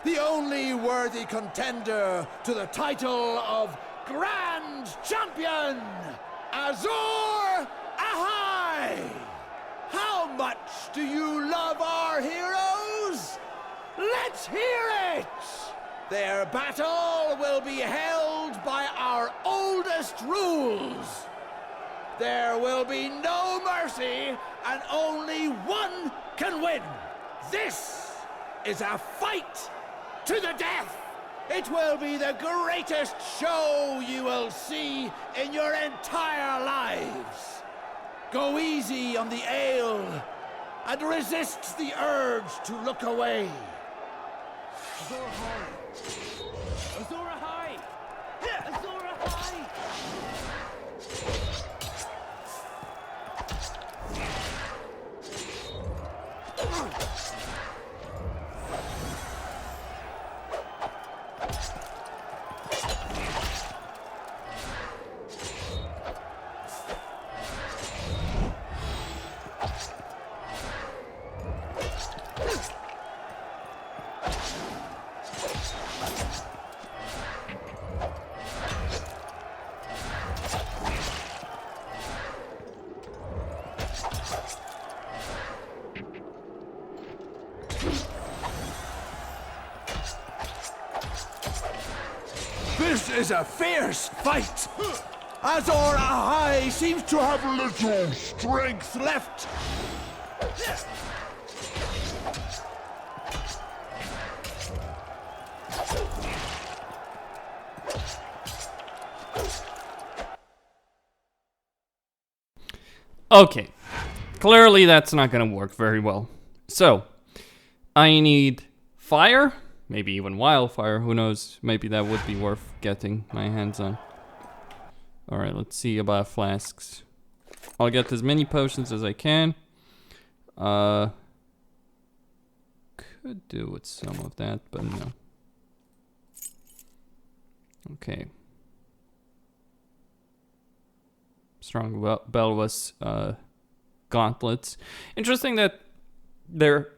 The only worthy contender to the title of Grand Champion, Azor Ahai! How much do you love our heroes? Let's hear it! Their battle will be held by our oldest rules. There will be no mercy, and only one can win. This is a fight to the death. It will be the greatest show you will see in your entire lives. Go easy on the ale and resist the urge to look away. Azor Ahai! Azor Ahai! Azor Ahai! This is a fierce fight. Azor Ahai seems to have little strength left. Okay, clearly that's not gonna work very well. So, I need fire, maybe even wildfire, who knows, maybe that would be worth getting my hands on. Alright, let's see about flasks. I'll get as many potions as I can. Could do with some of that, but no. Okay. Strong Belwas gauntlets. Interesting that they're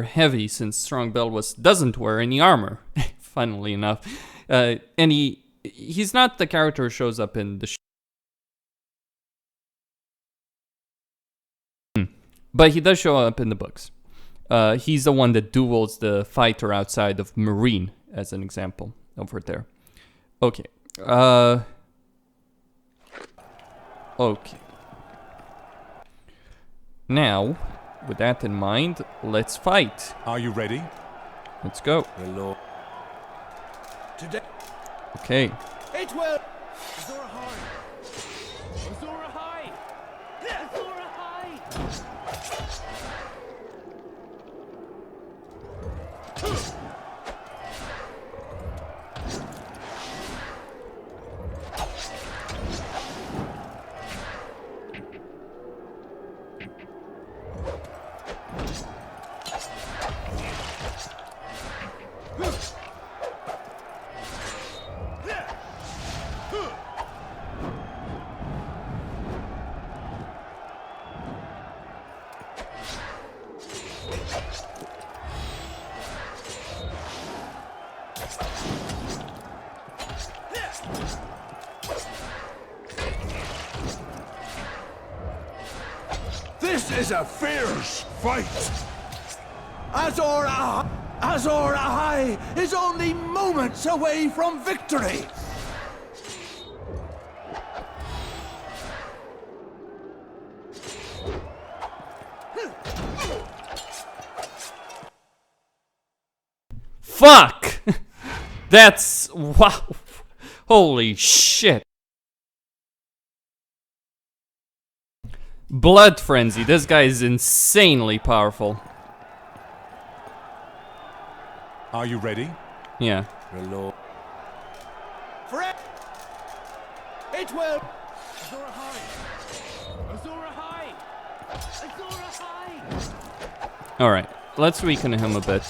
heavy, since Strong Belwas doesn't wear any armor. Funnily enough, and he's not the character who shows up in the But he does show up in the books. He's the one that duels the fighter outside of Marine, as an example, over there. Okay. Okay. Now, with that in mind, let's fight. Are you ready? Let's go. Hello. Today. Okay. It will. Azor Ahai. Azor Ahai. Azor Ahai. This is a fierce fight. Azor Ahai is only moments away from victory. Fuck! That's... wow. Holy shit. Blood Frenzy. This guy is insanely powerful. Are you ready? Yeah. Hello. It will. Azor Ahai. Azor Ahai. Azor Ahai. Alright. Let's weaken him a bit.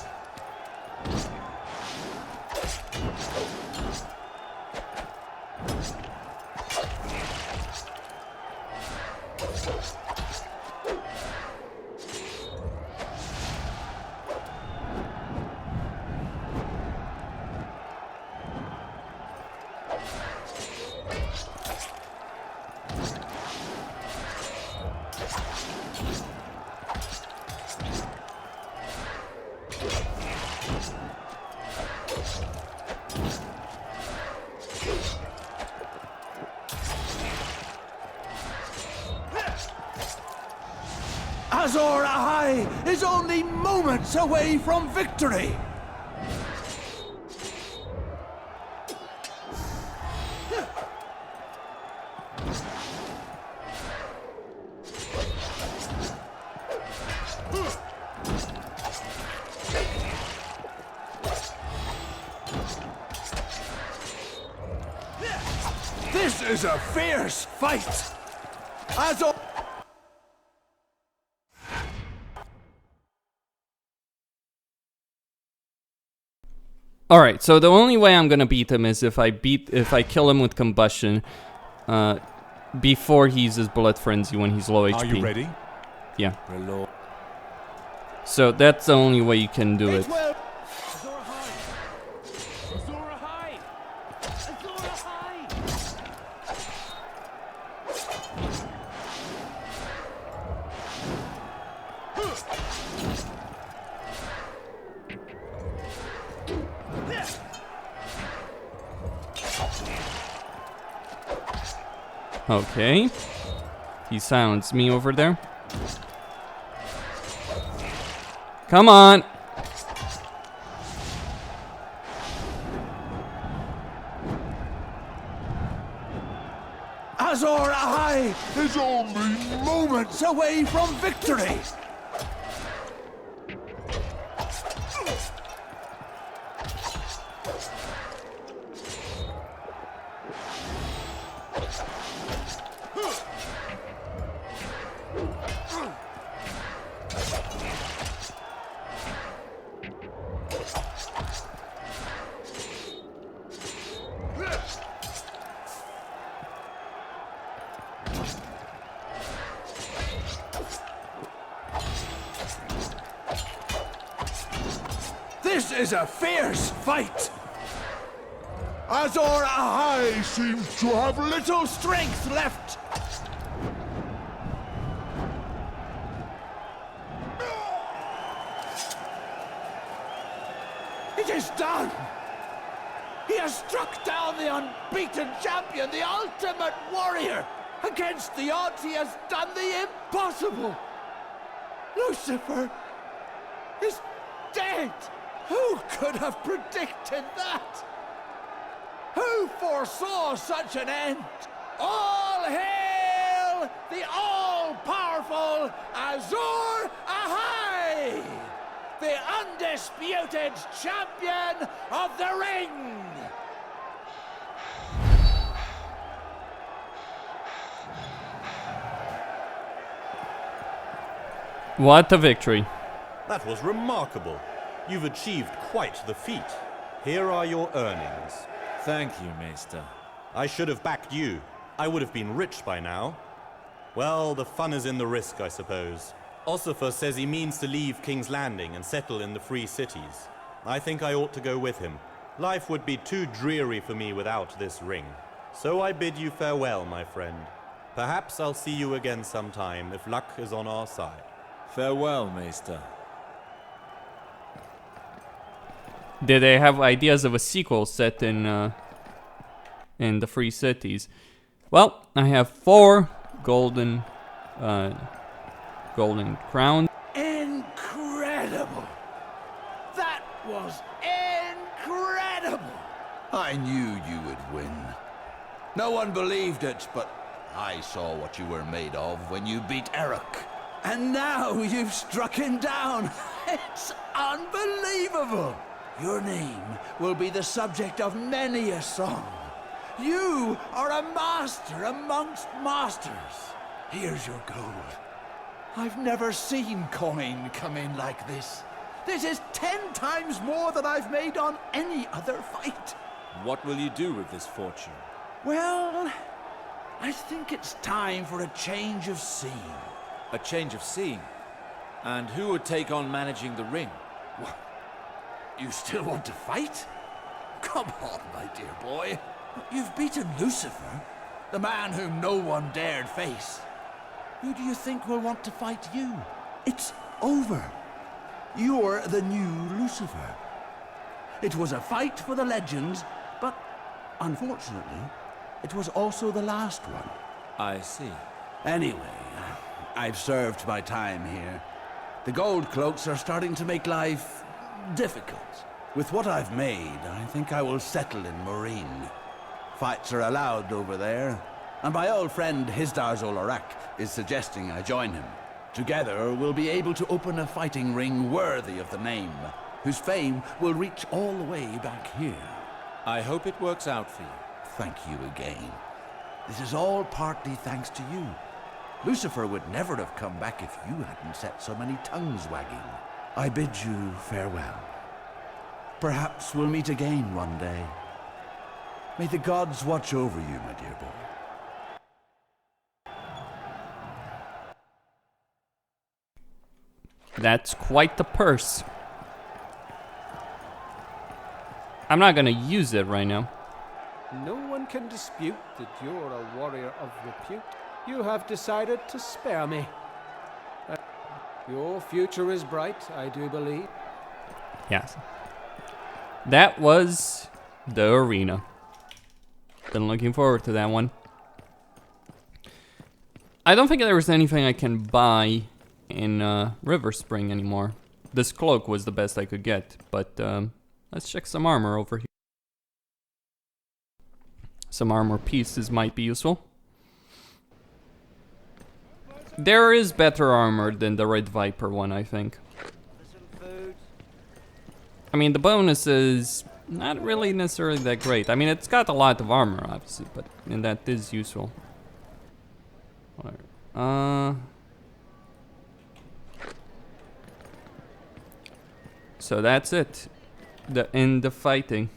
Azor Ahai is only moments away from victory. This is a fierce fight. Azor. Alright, so the only way I'm gonna beat him is if I kill him with combustion before he uses Blood Frenzy when he's low HP. Are you ready? Yeah. Hello. So that's the only way you can do it. Okay. He silenced me over there. Come on! Azor Ahai is only moments away from victory. This is a fierce fight. Azor Ahai seems to have Little strength left. is done! He has struck down the unbeaten champion, the ultimate warrior! Against the odds, he has done the impossible! Lucifer is dead! Who could have predicted that? Who foresaw such an end? All hail the all-powerful Azor Ahai, the undisputed champion of the ring! What a victory. That was remarkable. You've achieved quite the feat. Here are your earnings. Thank you, Maester. I should have backed you. I would have been rich by now. Well, the fun is in the risk, I suppose. Ossifer says he means to leave King's Landing and settle in the free cities. I think I ought to go with him. Life would be too dreary for me without this ring. So I bid you farewell, my friend. Perhaps I'll see you again sometime if luck is on our side. Farewell, Maester. Did they have ideas of a sequel set in the free cities? Well, I have 4 golden crowns. Incredible! That was incredible! I knew you would win. No one believed it, but I saw what you were made of when you beat Eric. And now you've struck him down. It's unbelievable. Your name will be the subject of many a song. You are a master amongst masters. Here's your gold. I've never seen coin come in like this. This is 10 times more than I've made on any other fight. What will you do with this fortune? Well, I think it's time for a change of scene. A change of scene? And who would take on managing the ring? What? You still want to fight? Come on, my dear boy. You've beaten Lucifer, the man whom no one dared face. Who do you think will want to fight you? It's over. You're the new Lucifer. It was a fight for the legends, but unfortunately, it was also the last one. I see. Anyway, I've served my time here. The gold cloaks are starting to make life difficult. With what I've made, I think I will settle in Marine. Fights are allowed over there, and my old friend Hizdar Zolarak is suggesting I join him. Together, we'll be able to open a fighting ring worthy of the name, whose fame will reach all the way back here. I hope it works out for you. Thank you again. This is all partly thanks to you. Lucifer would never have come back if you hadn't set so many tongues wagging. I bid you farewell. Perhaps we'll meet again one day. May the gods watch over you, my dear boy. That's quite the purse. I'm not gonna use it right now. No one can dispute that you're a warrior of repute. You have decided to spare me. Your future is bright, I do believe. Yes. That was the arena. Been looking forward to that one. I don't think there was anything I can buy in River Spring anymore. This cloak was the best I could get, but let's check some armor over here. Some armor pieces might be useful. There is better armor than the Red Viper one, I think. I mean, the bonus is not really necessarily that great. I mean, it's got a lot of armor, obviously, but and that is useful. So that's it. The end of fighting.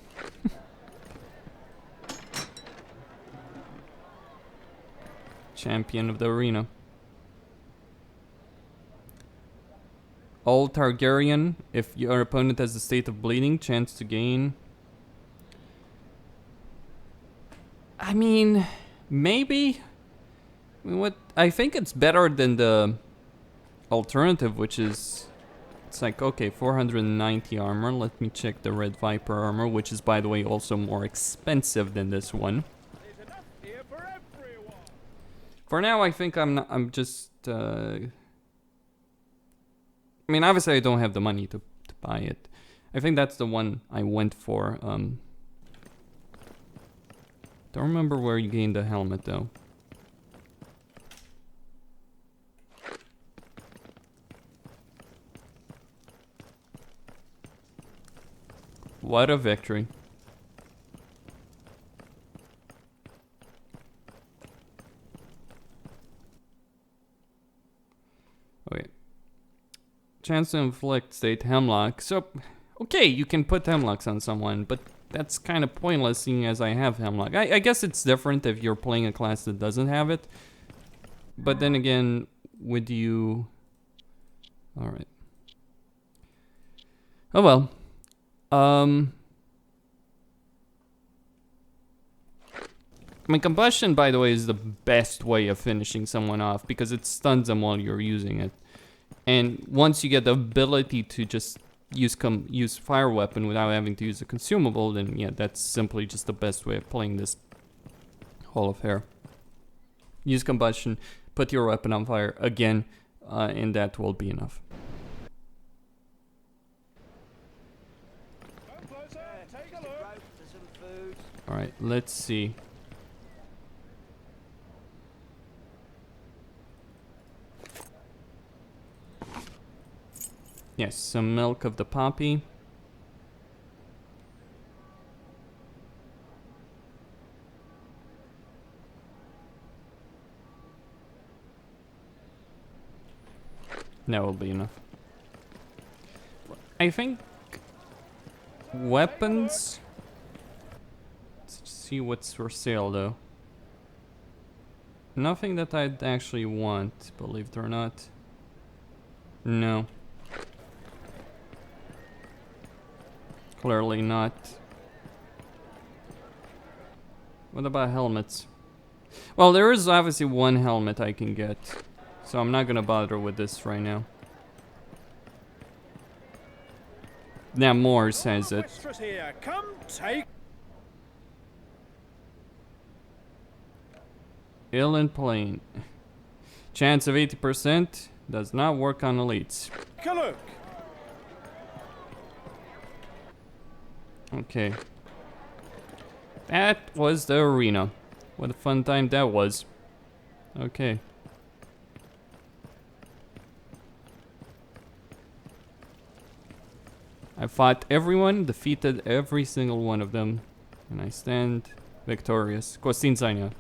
Champion of the arena. All Targaryen, if your opponent has a state of bleeding, chance to gain. I mean, maybe. I think it's better than the alternative, which is It's like, okay, 490 armor. Let me check the Red Viper armor, which is, by the way, also more expensive than this one. For now, I think I'm just... I mean, obviously I don't have the money to buy it. I think that's the one I went for. Don't remember where you gained the helmet, though. What a victory. Okay. Chance to inflict state hemlock. So, okay, you can put hemlocks on someone, but that's kind of pointless seeing as I have hemlock. I guess it's different if you're playing a class that doesn't have it. But then again, would you... Alright. Oh well. I mean, combustion, by the way, is the best way of finishing someone off because it stuns them while you're using it. And once you get the ability to just use fire weapon without having to use a consumable, then yeah, that's simply just the best way of playing this Hall of Hair. Use combustion, put your weapon on fire again, and that will be enough. Alright, let's see. Yes, some milk of the poppy. That will be enough. I think weapons. Let's see what's for sale though. Nothing that I'd actually want, believe it or not. No. Clearly not. What about helmets? Well, there is obviously one helmet I can get, so I'm not gonna bother with this right now. Now Moore says it. Come take. Ill and plain. Chance of 80% does not work on elites. Take a look. Okay. That was the arena. What a fun time that was. Okay. I fought everyone, defeated every single one of them, and I stand victorious. Kostin Zanya.